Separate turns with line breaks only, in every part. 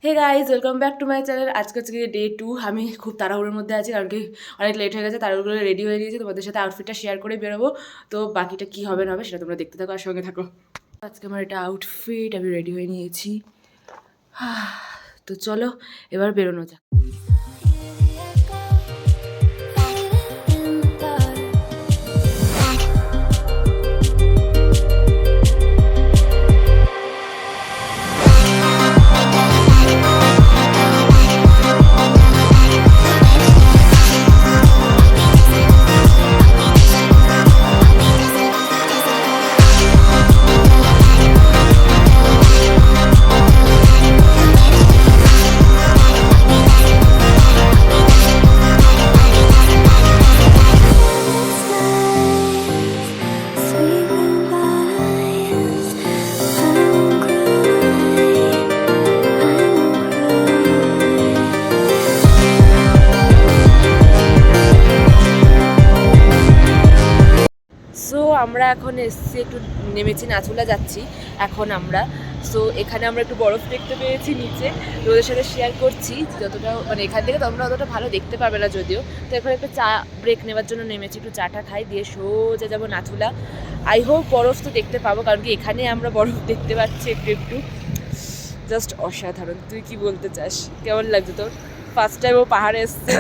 Hey guys, welcome back to my channel. আজকে day 2। আমি খুব তাড়াহুড়োর মধ্যে আছি কারণ কি অনেক লেট হয়ে গেছে। তাড়াহুড়ো রেডি হয়ে নিয়েছি, তোমাদের সাথে আউটফিটটা শেয়ার করে বেরোবো। তো বাকিটা কী হবে না হবে সেটা তোমরা দেখতে থাকো আর সঙ্গে থাকো। আজকে আমার এটা আউটফিট, আমি রেডি হয়ে নিয়েছি। তো চলো এবার বেরোনো যাক। সো আমরা এখন এসছি, একটু নেমেছি, নাথুলা যাচ্ছি এখন আমরা। সো এখানে আমরা একটু বরফ দেখতে পেয়েছি নিচে, ওদের সাথে শেয়ার করছি যতটা, মানে এখান থেকে তোমরা অতটা ভালো দেখতে পাবে না যদিও। তো এখন একটু চা ব্রেক নেওয়ার জন্য নেমেছি, একটু চাটা খাই, দিয়ে সোজা যাবো নাথুলা। আই হোপ বরফ তো দেখতে পাবো, কারণ কি এখানে আমরা বরফ দেখতে পাচ্ছি একটু একটু। জাস্ট অসাধারণ। তুই কি বলতে চাস, কেমন লাগছে তোর? ফার্স্ট টাইম ও পাহাড়ে এসছে।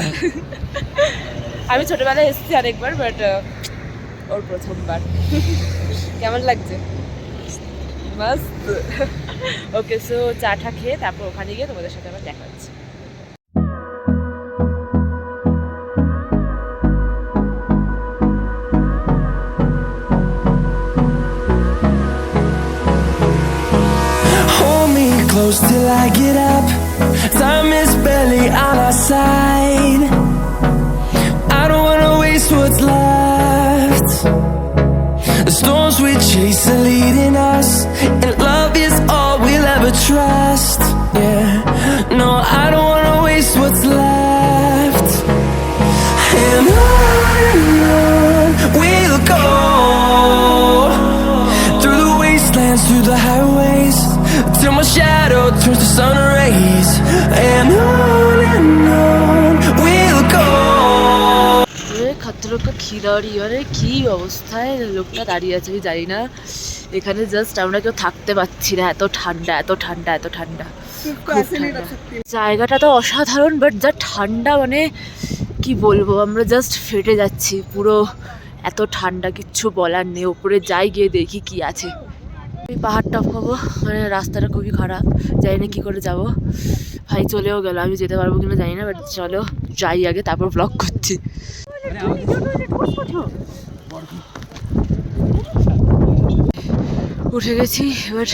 আমি ছোটোবেলায় এসেছি অনেকবার, বাট ওর প্রথমবার। কেমন লাগছে? মস্ত। ওকে, সো চাটা খেয়ে তারপর ওখানে গিয়ে তোমাদের সাথে আবার দেখা হচ্ছে।
Hold me close till I get up. Time is barely on our side. I don't wanna waste what's left. The storms we chase are leading us, and love is all we'll ever trust. Yeah, no, I don't wanna waste what's left. And on we'll go, through the wastelands, through the highways, till my shadow turns to sun rays. And on we'll go.
খাতরকা খিলাড়ি, আরে কি অবস্থায় লোকটা দাঁড়িয়ে আছে আমি জানি না। এখানে জাস্ট আমরা কেউ থাকতে পারছি না, এত ঠান্ডা, এত ঠান্ডা, এত ঠান্ডা। জায়গাটা তো অসাধারণ, বাট যা ঠান্ডা, মানে কি বলবো, আমরা জাস্ট ফেটে যাচ্ছি পুরো। এত ঠান্ডা, কিচ্ছু বলার নেই। ওপরে যাই, গিয়ে দেখি কি আছে। ওই পাহাড় টপকাবো, মানে রাস্তাটা খুবই খারাপ, জানি না কী করে যাব। ভাই চলেও গেল, আমি যেতে পারবো কিনা জানি না, বাট চলো যাই আগে, তারপর ব্লগ করছি। উঠে গেছি, এবার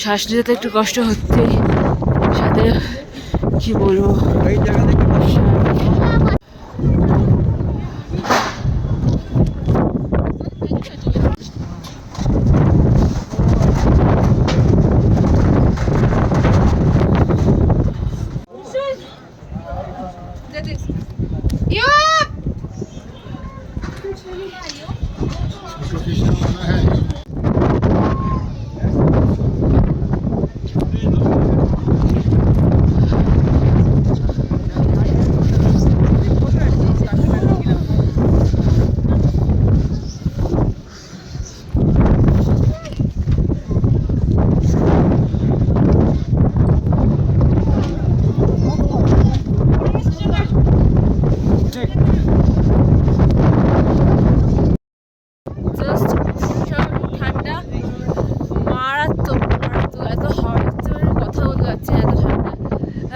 শ্বাস নিতে তো একটু কষ্ট হচ্ছে, সাথে কি বলবো।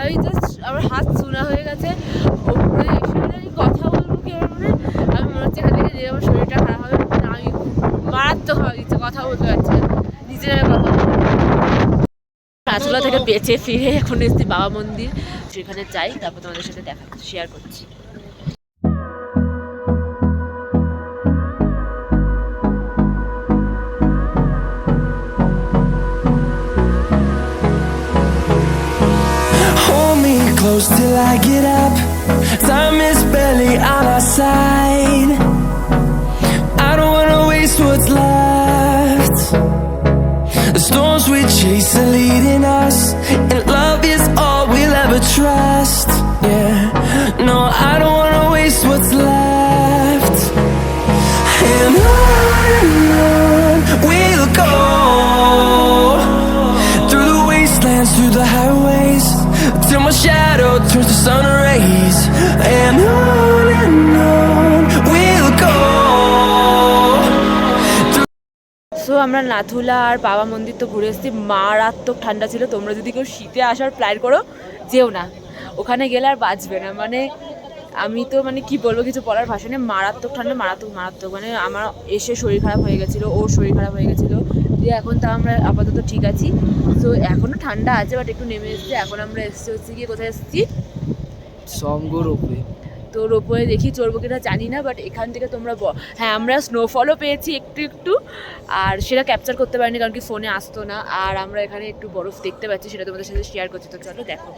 আমি জাস্ট, আমার হাত চুনা হয়ে গেছে। ওপরে এসে কথা বলবো কি, আমি মনে হচ্ছে এখান থেকে যে আমার শরীরটা খারাপ হবে। আমি মারাত্মক হয়ে গেছে, কথা বলতে পারছি না, নিজের কথা বলতে। নাথুলা থেকে বেঁচে ফিরে এখন এসেছি বাবা মন্দির, সেখানে যাই, তারপর তোমাদের সাথে দেখা শেয়ার করছি।
Close till I get up. Time is barely on our side. I don't wanna waste what's left. The storms we chase are leading us, and love is all towards the sun rays, and on we'll go.
So আমরা নাথুলা আর বাবা মন্দির তো ঘুরে এসেছি, মারাত্মক ঠান্ডা ছিল। তোমরা যদি কেউ শীতে আসার প্ল্যান করো, যেও না, ওখানে গেলে আর বাঁচবে না। মানে আমি তো মানে কি বলবো, কিছু বলার ভাষা নেই। মারাত্মক ঠান্ডা, মারাত্মক মারাত্মক। মানে আমার এসে শরীর খারাপ হয়ে গেছিলো, ওর শরীর খারাপ হয়ে গেছিলো, দিয়ে এখন তাও আমরা আপাতত ঠিক আছি। সো এখনও ঠান্ডা আছে, বাট একটু নেমে এসেছে। এখন আমরা এসেছি হচ্ছে গিয়ে, কোথায় এসেছি,
সমগো রোপওয়ে।
তো রোপওয়ে দেখি চড়বো কিনা জানি না, বাট এখান থেকে তোমরা হ্যাঁ, আমরা স্নোফলও পেয়েছি একটু একটু, আর সেটা ক্যাপচার করতে পারিনি কারণ কি ফোনে আসতো না। আর আমরা এখানে একটু বরফ দেখতে পাচ্ছি, সেটা তোমাদের সাথে শেয়ার করছি। তো চলো দেখো।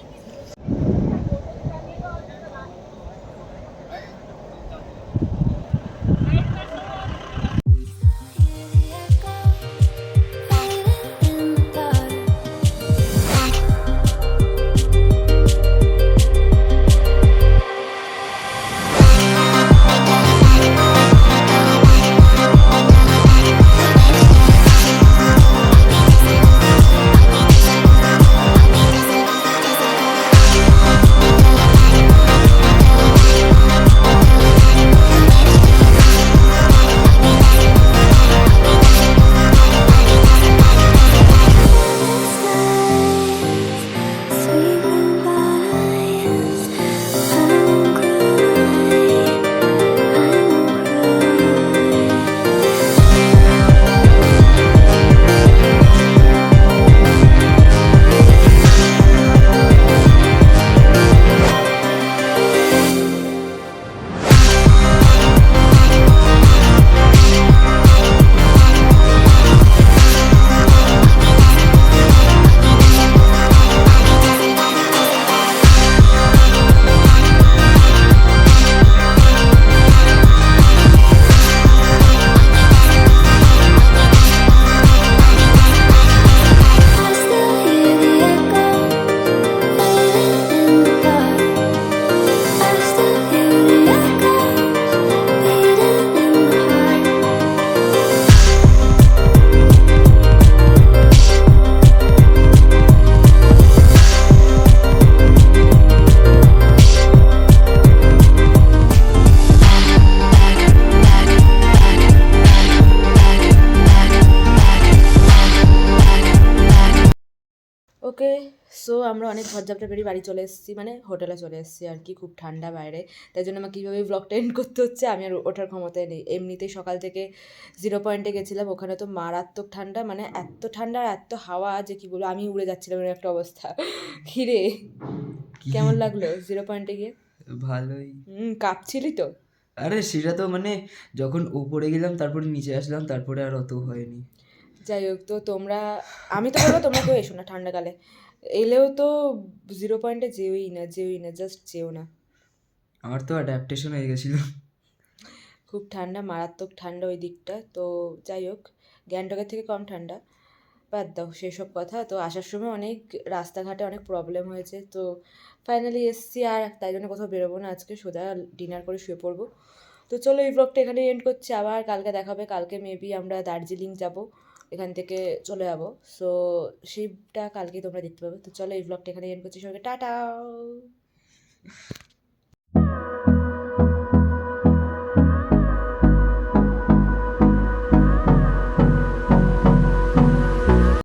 ওকে, সো আমরা অনেক ঝড়ঝাপটা পেরিয়ে বাড়ি চলে এসেছি, মানে হোটেলে চলে এসেছি আর কি। খুব ঠান্ডা বাইরে, তাই জন্য আমার কীভাবে ব্লগটা এন্ড করতে হচ্ছে আমি আর ওঠার ক্ষমতায় নেই। এমনিতেই সকাল থেকে 0 পয়েন্টে গেছিলাম, ওখানে তো মারাত্মক ঠান্ডা, মানে এত ঠান্ডা আর এত হাওয়া যে কী বলবো, আমি উড়ে যাচ্ছিলাম এর একটা অবস্থা। খিরে কেমন লাগলো 0 পয়েন্টে গিয়ে?
ভালোই।
কাঁপছিলি তো?
আরে সেটা তো মানে যখন উপরে গেলাম তারপরে নিচে আসলাম, তারপরে আর অত হয়নি।
যাই হোক, তো তোমরা, আমি তো বলবো তোমরা কেউ এসো না ঠান্ডাকালে। এলেও তো 0 পয়েন্টে যেওই না, জাস্ট যেও না।
আমার তো অ্যাডাপ্টেশন হয়ে গেছিলো।
খুব ঠান্ডা, মারাত্মক ঠান্ডা ওই দিকটা। তো যাই হোক, গ্যাংটকের থেকে কম ঠান্ডা, বাদ দাও সেসব কথা। তো আসার সময় অনেক রাস্তাঘাটে অনেক প্রবলেম হয়েছে, তো ফাইনালি এসছি। আর তাই জন্য কোথাও বেরোবো না আজকে, সোজা ডিনার করে শুয়ে পড়বো। তো চলো, এই ব্লগটা এখানে এন্ড করছি। আবার কালকে দেখাবে। কালকে মেবি আমরা দার্জিলিং যাব, এখান থেকে চলে যাবো। সো সেইটা কালকেই তোমরা দেখতে পাবে। তো চলো, এই ব্লগটা এখানে এন্ড করছি। সবাইকে টাটা।